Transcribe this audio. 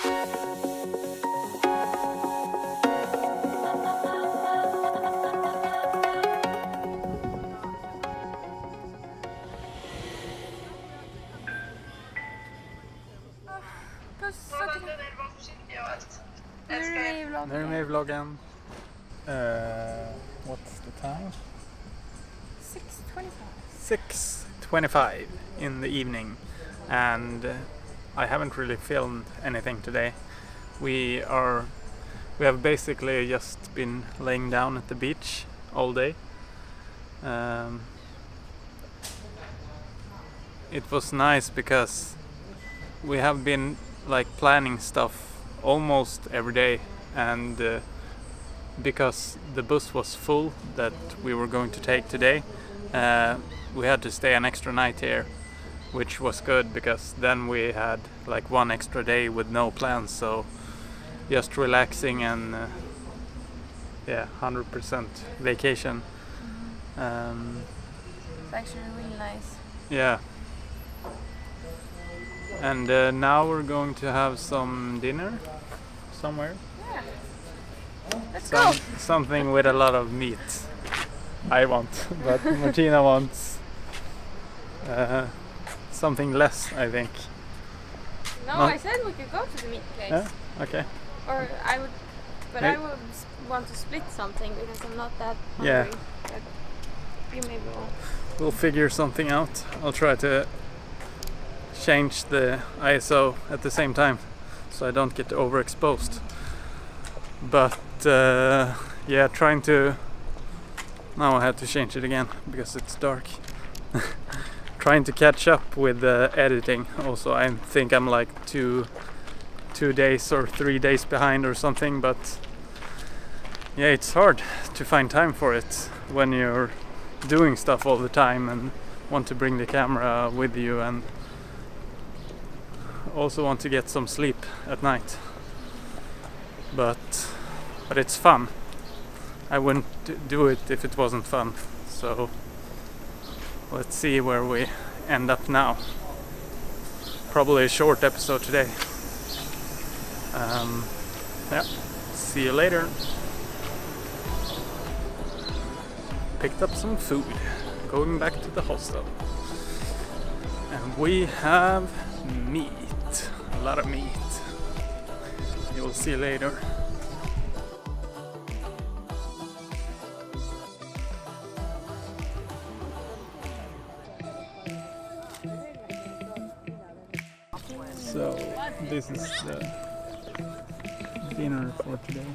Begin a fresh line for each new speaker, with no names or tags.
Nu är du med i vloggen. What's the time? 6:25 in the evening, and I haven't really filmed anything today. We have basically just been laying down at the beach all day. It was nice because we have been like planning stuff almost every day, and because the bus was full that we were going to take today, we had to stay an extra night here, which was good because then we had like one extra day with no plans, so just relaxing and 100% vacation.
It's actually really nice.
Yeah. And now we're going to have some dinner somewhere.
Yeah. Let's go!
Something with a lot of meat. I want, but Martina wants something less, I think.
No, I said we could go to the meat place.
Yeah? Okay.
Or I would, but I would want to split something because I'm not that hungry.
Yeah.
But you maybe won't.
We'll figure something out. I'll try to change the ISO at the same time so I don't get overexposed. But trying to... Now I have to change it again because it's dark. Trying to catch up with the editing. Also, I think I'm like two days or 3 days behind or something, but yeah, it's hard to find time for it when you're doing stuff all the time and want to bring the camera with you and also want to get some sleep at night. But it's fun. I wouldn't do it if it wasn't fun. So let's see where we end up now. Probably a short episode today. See you later. Picked up some food, going back to the hostel. And we have meat, a lot of meat. You'll see later. So this is the dinner for today.